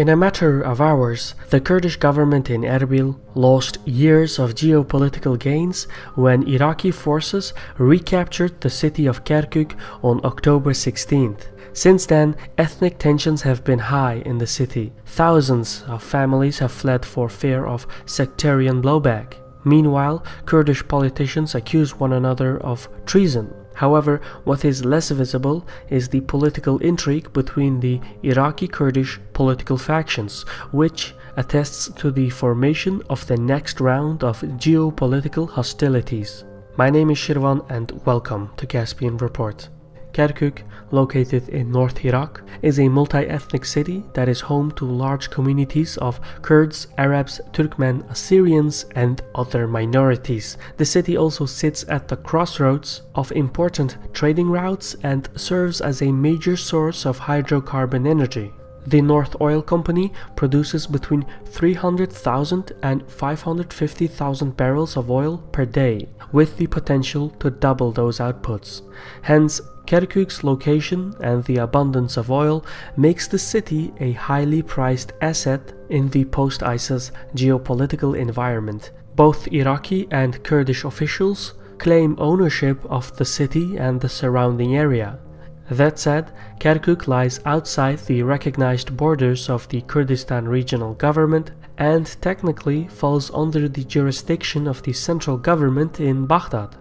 In a matter of hours, the Kurdish government in Erbil lost years of geopolitical gains when Iraqi forces recaptured the city of Kirkuk on October 16th. Since then, ethnic tensions have been high in the city. Thousands of families have fled for fear of sectarian blowback. Meanwhile, Kurdish politicians accuse one another of treason. However, what is less visible is the political intrigue between the Iraqi Kurdish political factions, which attests to the formation of the next round of geopolitical hostilities. My name is Shirvan and welcome to Caspian Report. Kirkuk, located in North Iraq, is a multi-ethnic city that is home to large communities of Kurds, Arabs, Turkmen, Assyrians, and other minorities. The city also sits at the crossroads of important trading routes and serves as a major source of hydrocarbon energy. The North Oil Company produces between 300,000 and 550,000 barrels of oil per day, with the potential to double those outputs. Hence, Kirkuk's location and the abundance of oil makes the city a highly prized asset in the post-ISIS geopolitical environment. Both Iraqi and Kurdish officials claim ownership of the city and the surrounding area. That said, Kirkuk lies outside the recognized borders of the Kurdistan regional government and technically falls under the jurisdiction of the central government in Baghdad.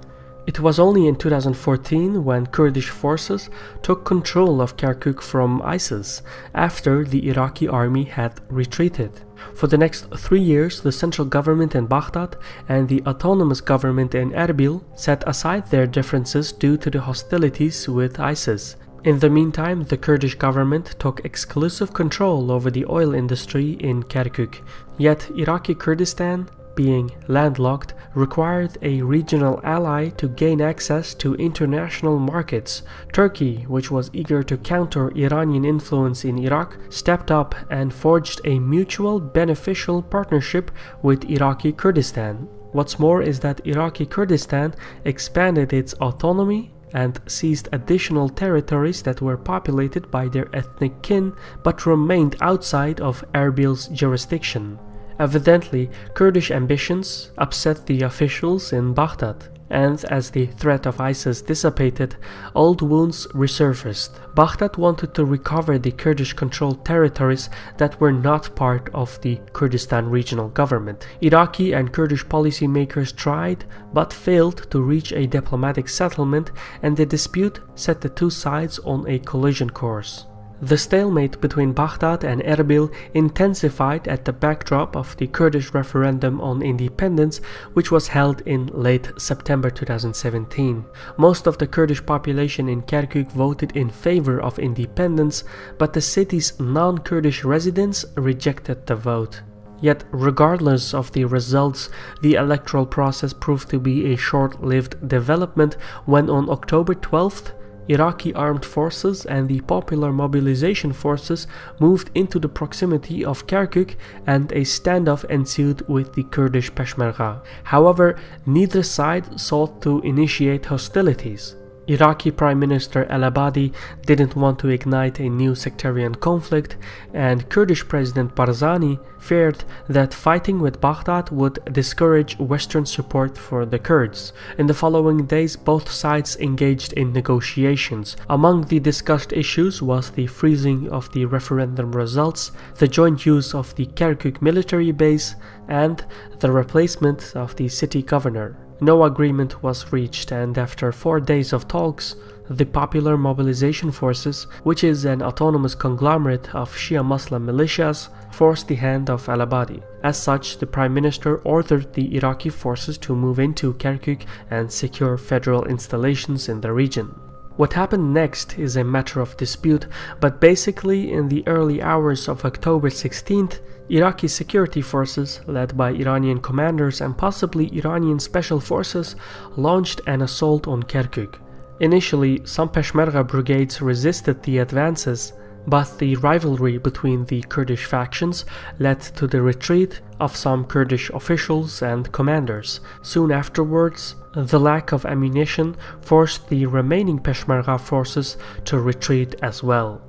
It was only in 2014 when Kurdish forces took control of Kirkuk from ISIS after the Iraqi army had retreated. For the next 3 years, the central government in Baghdad and the autonomous government in Erbil set aside their differences due to the hostilities with ISIS. In the meantime, the Kurdish government took exclusive control over the oil industry in Kirkuk. Yet Iraqi Kurdistan, being landlocked, required a regional ally to gain access to international markets. Turkey, which was eager to counter Iranian influence in Iraq, stepped up and forged a mutual beneficial partnership with Iraqi Kurdistan. What's more is that Iraqi Kurdistan expanded its autonomy and seized additional territories that were populated by their ethnic kin but remained outside of Erbil's jurisdiction. Evidently, Kurdish ambitions upset the officials in Baghdad, and as the threat of ISIS dissipated, old wounds resurfaced. Baghdad wanted to recover the Kurdish-controlled territories that were not part of the Kurdistan regional government. Iraqi and Kurdish policymakers tried, but failed to reach a diplomatic settlement, and the dispute set the two sides on a collision course. The stalemate between Baghdad and Erbil intensified at the backdrop of the Kurdish referendum on independence, which was held in late September 2017. Most of the Kurdish population in Kirkuk voted in favor of independence, but the city's non-Kurdish residents rejected the vote. Yet, regardless of the results, the electoral process proved to be a short-lived development when on October 12th, Iraqi armed forces and the Popular Mobilization Forces moved into the proximity of Kirkuk and a standoff ensued with the Kurdish Peshmerga. However, neither side sought to initiate hostilities. Iraqi Prime Minister al-Abadi didn't want to ignite a new sectarian conflict, and Kurdish President Barzani feared that fighting with Baghdad would discourage Western support for the Kurds. In the following days, both sides engaged in negotiations. Among the discussed issues was the freezing of the referendum results, the joint use of the Kirkuk military base, and the replacement of the city governor. No agreement was reached, and after 4 days of talks, the Popular Mobilization Forces, which is an autonomous conglomerate of Shia Muslim militias, forced the hand of al-Abadi. As such, the Prime Minister ordered the Iraqi forces to move into Kirkuk and secure federal installations in the region. What happened next is a matter of dispute, but basically in the early hours of October 16th, Iraqi security forces, led by Iranian commanders and possibly Iranian special forces, launched an assault on Kirkuk. Initially, some Peshmerga brigades resisted the advances, but the rivalry between the Kurdish factions led to the retreat of some Kurdish officials and commanders. Soon afterwards, the lack of ammunition forced the remaining Peshmerga forces to retreat as well.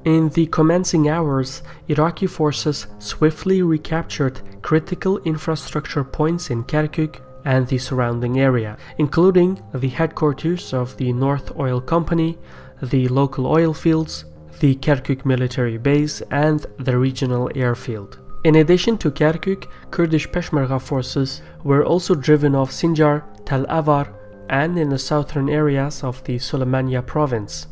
In the commencing hours, Iraqi forces swiftly recaptured critical infrastructure points in Kirkuk and the surrounding area, including the headquarters of the North Oil Company, the local oil fields, the Kirkuk military base, and the regional airfield. In addition to Kirkuk, Kurdish Peshmerga forces were also driven off Sinjar, Tel Avar, and in the southern areas of the Suleimania province.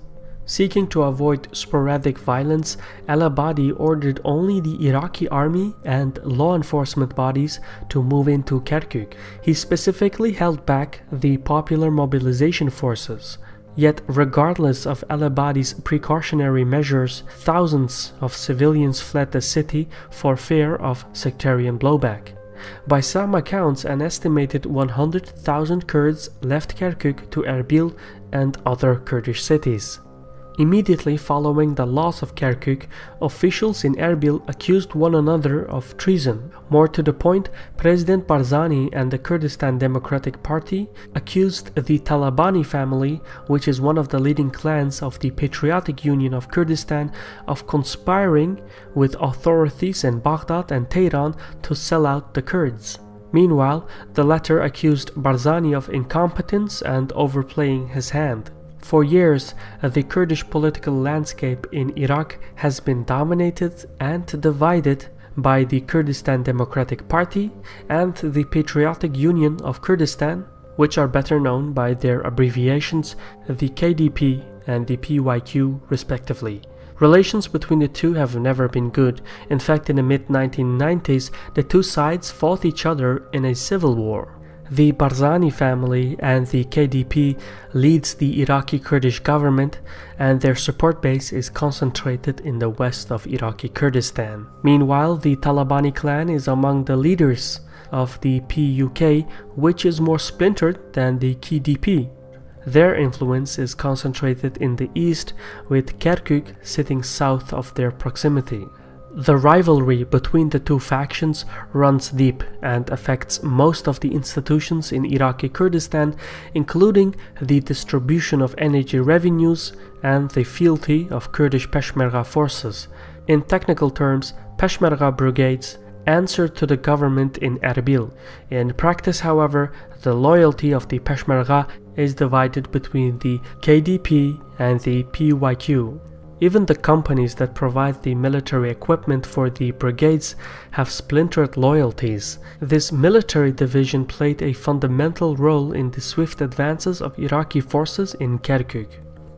Seeking to avoid sporadic violence, al-Abadi ordered only the Iraqi army and law enforcement bodies to move into Kirkuk. He specifically held back the popular mobilization forces. Yet, regardless of al-Abadi's precautionary measures, thousands of civilians fled the city for fear of sectarian blowback. By some accounts, an estimated 100,000 Kurds left Kirkuk to Erbil and other Kurdish cities. Immediately following the loss of Kirkuk, officials in Erbil accused one another of treason. More to the point, President Barzani and the Kurdistan Democratic Party accused the Talabani family, which is one of the leading clans of the Patriotic Union of Kurdistan, of conspiring with authorities in Baghdad and Tehran to sell out the Kurds. Meanwhile, the latter accused Barzani of incompetence and overplaying his hand. For years, the Kurdish political landscape in Iraq has been dominated and divided by the Kurdistan Democratic Party and the Patriotic Union of Kurdistan, which are better known by their abbreviations, the KDP and the PYQ respectively. Relations between the two have never been good. In fact, in the mid-1990s, the two sides fought each other in a civil war. The Barzani family and the KDP leads the Iraqi Kurdish government, and their support base is concentrated in the west of Iraqi Kurdistan. Meanwhile, the Talabani clan is among the leaders of the PUK, which is more splintered than the KDP. Their influence is concentrated in the east, with Kirkuk sitting south of their proximity. The rivalry between the two factions runs deep and affects most of the institutions in Iraqi Kurdistan, including the distribution of energy revenues and the fealty of Kurdish Peshmerga forces. In technical terms, Peshmerga brigades answer to the government in Erbil. In practice, however, the loyalty of the Peshmerga is divided between the KDP and the PYQ. Even the companies that provide the military equipment for the brigades have splintered loyalties. This military division played a fundamental role in the swift advances of Iraqi forces in Kirkuk.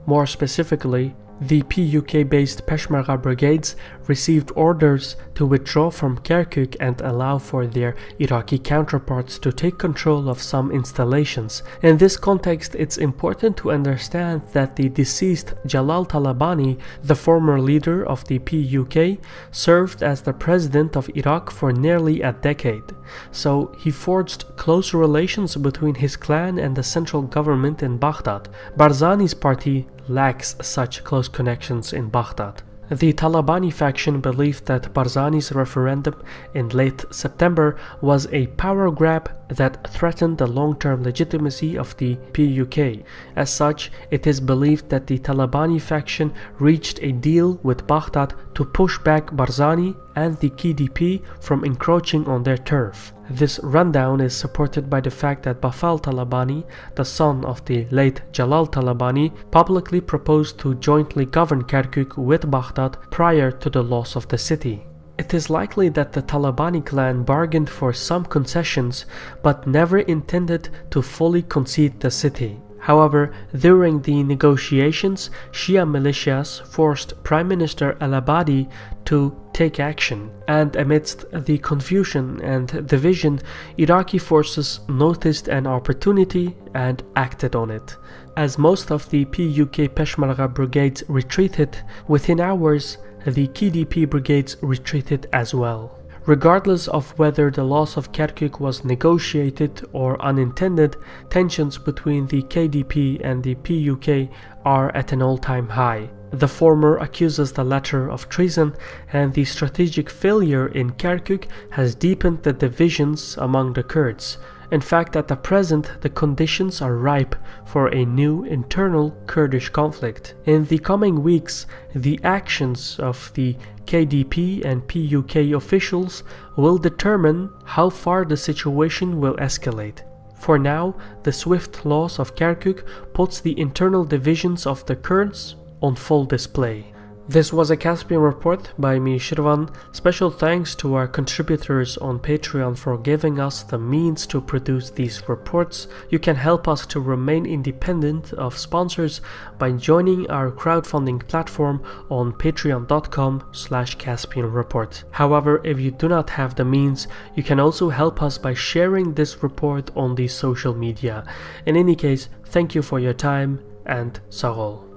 More specifically, the PUK-based Peshmerga brigades received orders to withdraw from Kirkuk and allow for their Iraqi counterparts to take control of some installations. In this context, it's important to understand that the deceased Jalal Talabani, the former leader of the PUK, served as the president of Iraq for nearly a decade. So he forged close relations between his clan and the central government in Baghdad. Barzani's party lacks such close connections in Baghdad. The Talabani faction believed that Barzani's referendum in late September was a power grab that threatened the long-term legitimacy of the PUK. As such, it is believed that the Talabani faction reached a deal with Baghdad to push back Barzani and the KDP from encroaching on their turf. This rundown is supported by the fact that Bafal Talabani, the son of the late Jalal Talabani, publicly proposed to jointly govern Kirkuk with Baghdad prior to the loss of the city. It is likely that the Talabani clan bargained for some concessions but never intended to fully concede the city. However, during the negotiations, Shia militias forced Prime Minister al-Abadi to take action, and amidst the confusion and division, Iraqi forces noticed an opportunity and acted on it. As most of the PUK Peshmerga brigades retreated, within hours, the KDP brigades retreated as well. Regardless of whether the loss of Kirkuk was negotiated or unintended, tensions between the KDP and the PUK are at an all-time high. The former accuses the latter of treason, and the strategic failure in Kirkuk has deepened the divisions among the Kurds. In fact, at the present, the conditions are ripe for a new internal Kurdish conflict. In the coming weeks, the actions of the KDP and PUK officials will determine how far the situation will escalate. For now, the swift loss of Kirkuk puts the internal divisions of the Kurds on full display. This was a Caspian report by me, Shirvan. Special thanks to our contributors on Patreon for giving us the means to produce these reports. You can help us to remain independent of sponsors by joining our crowdfunding platform on patreon.com/Caspian report. However, if you do not have the means, you can also help us by sharing this report on the social media. In any case, thank you for your time and Sarol.